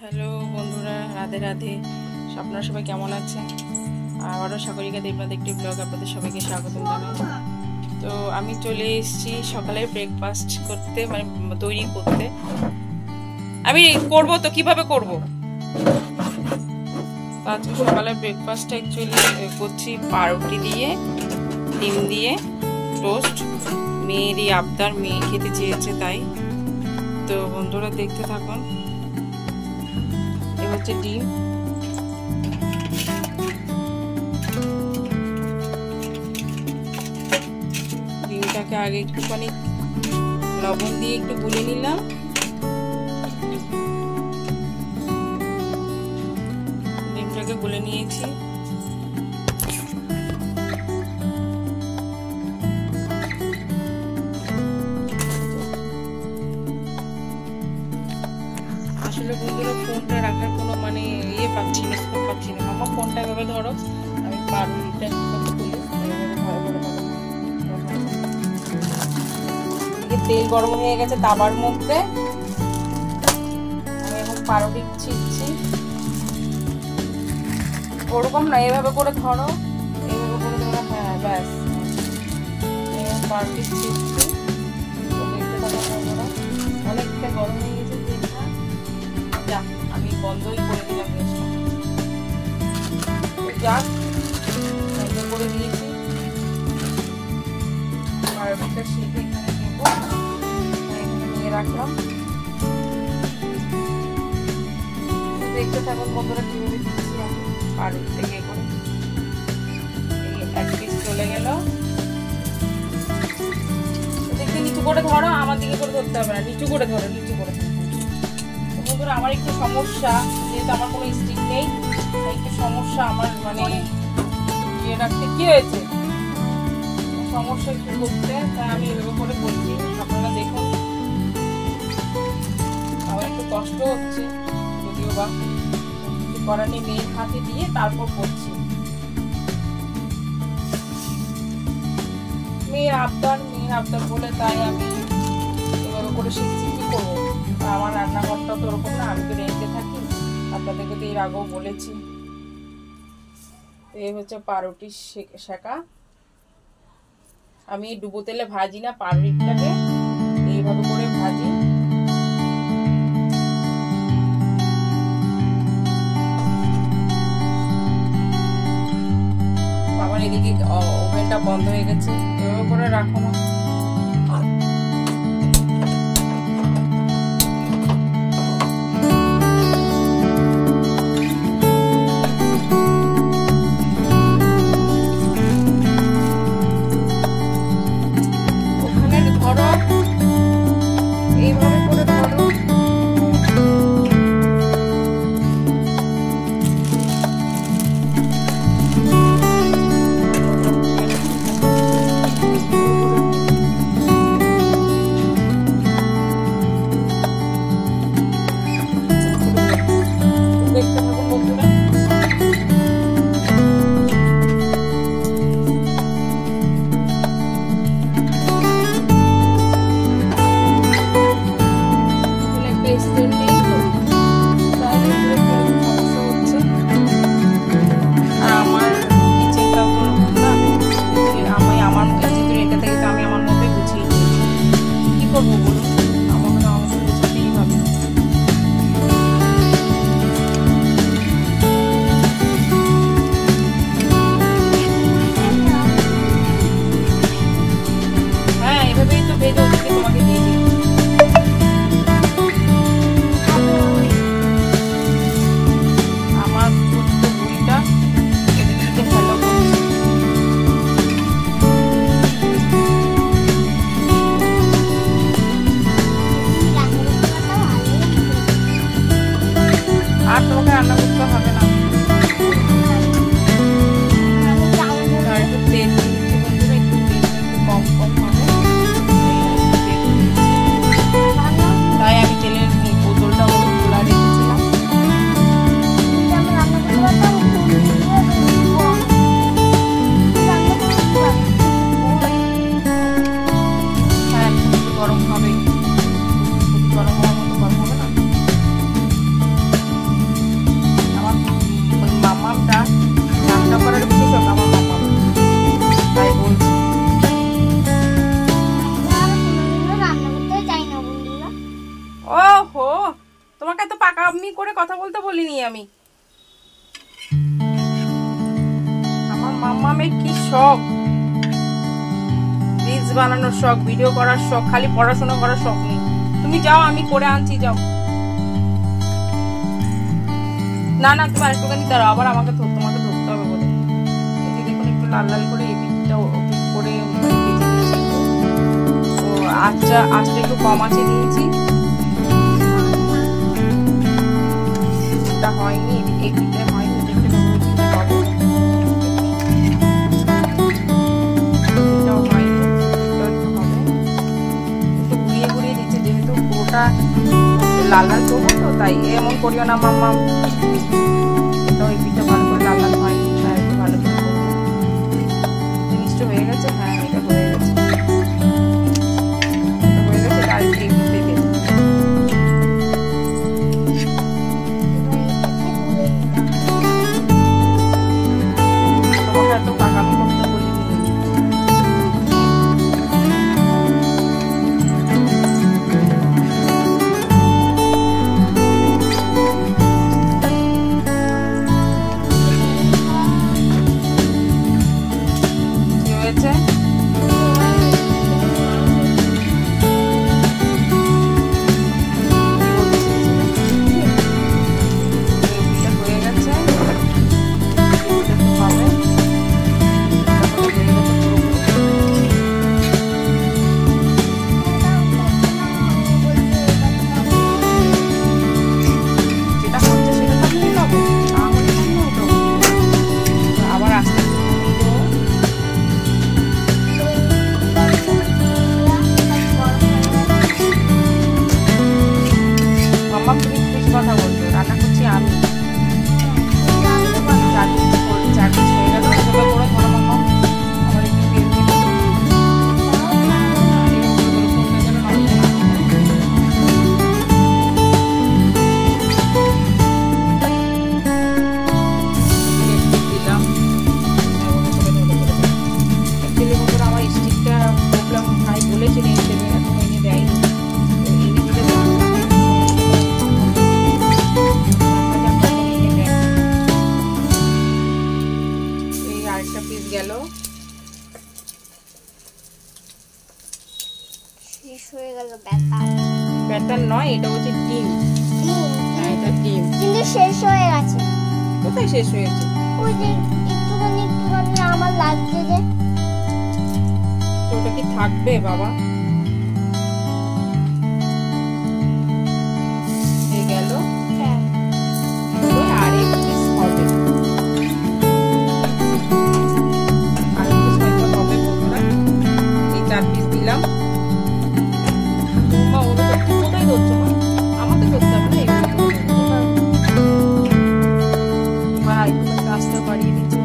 Hello বন্ধুরা, রাধে রাধে। আপনারা সবাই কেমন আছেন? আবারও সাগরিকা দেবনাথ একটি ব্লগ আপনাদের সবাইকে স্বাগতম জানাই। তো আমি চলে এসেছি সকালে ব্রেকফাস্ট করতে, মানে তৈরি করতে। আমি করব তো কিভাবে করব, আজকে সকালে ব্রেকফাস্টটা অ্যাকচুয়ালি করছি পাউরুটি দিয়ে, ডিম দিয়ে টোস্ট। মেয়েরই আবদার, মেয়ে খেতে চেয়েছে তাই। তো বন্ধুরা দেখতে থাকুন। এই হচ্ছে ডিম, ডিমটাকে আগে একটুখানি লবণ দিয়ে একটু গুলে নিলাম। ডিমটাকে গুলে নিয়েছি। আসলে বন্ধুরা ফোনটা রাখার কোনো মানে ইয়ে পাচ্ছি না, স্কোপ পাচ্ছি না। আমার ফোনটা এভাবে ধরো, আমি পাউরুটিটা তেল গরম হয়ে গেছে তাওয়ার মধ্যে। আমি এখন পাউরুটি ছিটছি। ওরকম না, এভাবে করে ধরো, এইভাবে করে ধরো। হ্যাঁ ব্যাস, পাউরুটি ছিটছি। অনেকটা গরম হয়ে গেছে তেলটা। যা, আমি বন্ধই করে দিলাম গ্যাসটা। যাক, বন্ধ করে দিয়েছি। পাউরুটিটা সেঁকে এখানে নেবো, এখানে নিয়ে রাখলাম। দেখতে থাকুন বন্ধুরা কিভাবে দিচ্ছি আমি পাউরুটি থেকে করে। এক পিস চলে গেল। দেখতে নিচু করে ধরো, আমার দিকে করে ধরতে হবে না, নিচু করে ধরো, নিচু করে। বন্ধুরা আমার একটু সমস্যা, যেহেতু আমার কোনো স্টিক নেই, একটু সমস্যা আমার, মানে ইয়ে রাখতে। কি হয়েছে সমস্যা একটু করতে, তাই আমি এভাবে করে বলছি। আপনারা দেখুন, আমার একটু কষ্ট হচ্ছে, যদিও বা কিছু করার নেই। মেয়ের হাতে দিয়ে তারপর করছি। মেয়ের আবদার বলে তাই আমি এভাবে করে শিখছি। কি করবো, আমার রান্নাঘরটা তো ওরকম না, আমি তো রেন্টে থাকি, আপনাদেরকে তো এর আগেও বলেছি। এই হচ্ছে পাউরুটি সেকা। আমি ডুবো তেলে ভাজি না, পাউরুটিটাকে এইভাবে করে ভাজি। আমার এদিকে ওভেনটা বন্ধ হয়ে গেছে, এভাবে করে রাখো না। আর তোমাকে রান্না করতে হবে না। একটু তেল একটু কম হবে, তাই আমি তেলের বোতলটা খোলা রেখেছিলাম। হ্যাঁ, গরম হবে, গরম হওয়ার মতো গরম হবে না। তোমাকে এত পাকামি করে কথা বলতে বলিনি আমি। আমার মাম্মামের কি শখ, রিলস বানানোর শখ, ভিডিও করার শখ, খালি পড়াশোনা করার শখ নেই। তুমি যাও, আমি করে আনছি, যাও। না না, তুমি আরেকটুখানি দাঁড়াও, আবার তোমাকে ধরতে হবে বলে। এই যে দেখুন একটু লাল লাল করে এই পিঠটা করে তো আঁচটা একটু কম আঁচে দিয়েছি। এটা হয়নি, এই পিঠে হয়নি, লাল লাল করবো তো, তাই এমন করিও না মাম্মা। এটা ওই পিঠটা ভালো করে লাল লাল হয়নি, তাই একটু ভালো করে করবো। জিনিসটা হয়ে গেছে, হ্যাঁ এটা হয়ে গেছে, আর কি দেখে তোমাকে এত পাকামি করতে বলিনি। কথা বলছো, রান্না করছি আমি। চারপিস হয়ে গেল, এভাবে করে ধরো মাম্মা। আমার একটু তেল দিয়ে দিলাম। আমার স্টিকটা প্রবলেম ভাই বলেছিলেন, এখন এনে দেয়নি। গেল শেষ হয়ে গেল ব্যাটার। ব্যাটার নয়, এটা হচ্ছে ডিম। হ্যাঁ এটা ডিম, কিন্তু শেষ হয়ে গেছে। কোথায় শেষ হয়েছে? ওই যে একটুখানি আমার লাগছে যে। ওটা কি থাকবে বাবা? হয়ে গেল। হ্যাঁ আর এক পিস হবে, চার পিস দিলাম। কোথায় ধরছো? আমাকে ধরতে হবে না, ভাই কাজটা বাড়িয়ে দিচ্ছি।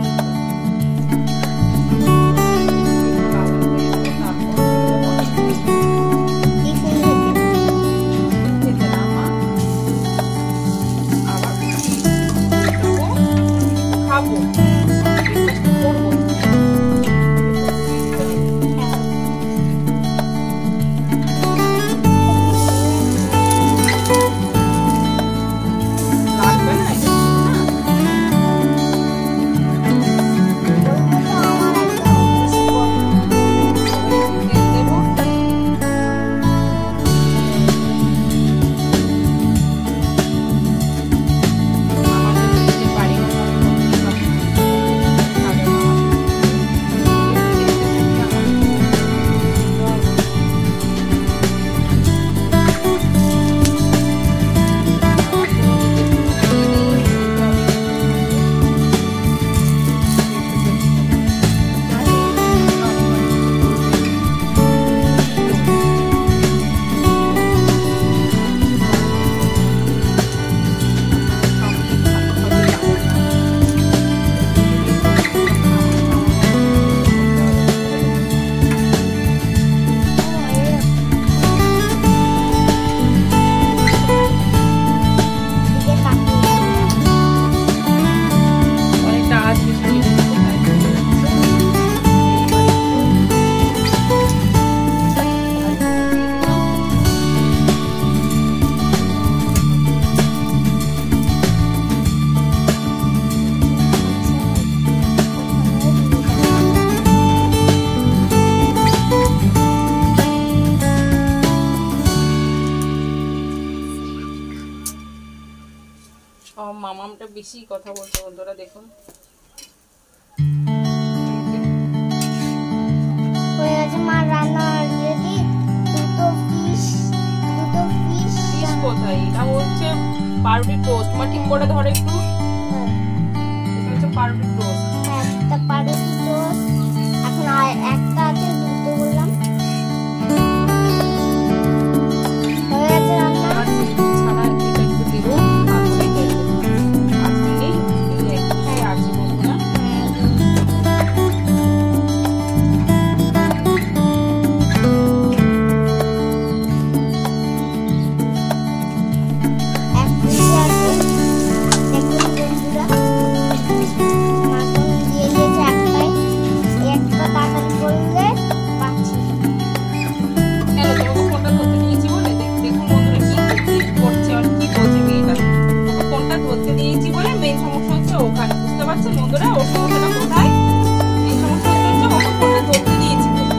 মামামটা বেশি কথা বলছে বন্ধুরা, দেখুন। হয়ে গেছে মা রান্না রেডি। দুটো ফিশ কোথায়? এটা হচ্ছে পাউরুটি টোস্ট। মা ঠিক করে ধরে একটু। এটা হচ্ছে পাউরুটি টোস্ট। একটা পাউরুটি টোস্ট। এখন আর একটা আছে, দুটো বললাম। হয়ে গেছে রান্না। ছাড়া এটা একটু দেব, তারপরে দেব। আর দিলেই একটু আছে বন্ধুরা। বন্ধুরা ওর সমস্যাটা কোথায়? এই সমস্যা হচ্ছে ওকে ফোনটা ধরতে দিয়েছি বলে।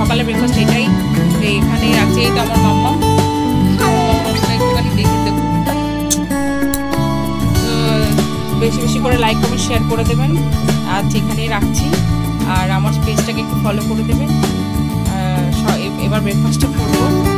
সকালে ব্রেকফাস্ট এটাই এখানে আছে। এই তো আমার মাম্মা একটুখানি দেখে দেবো। বেশি বেশি করে লাইক কমেন্ট শেয়ার করে দেবেন। আজ এখানেই রাখছি, আর আমার পেজটাকে একটু ফলো করে দেবেন। এবার ব্রেকফাস্টটা করবো।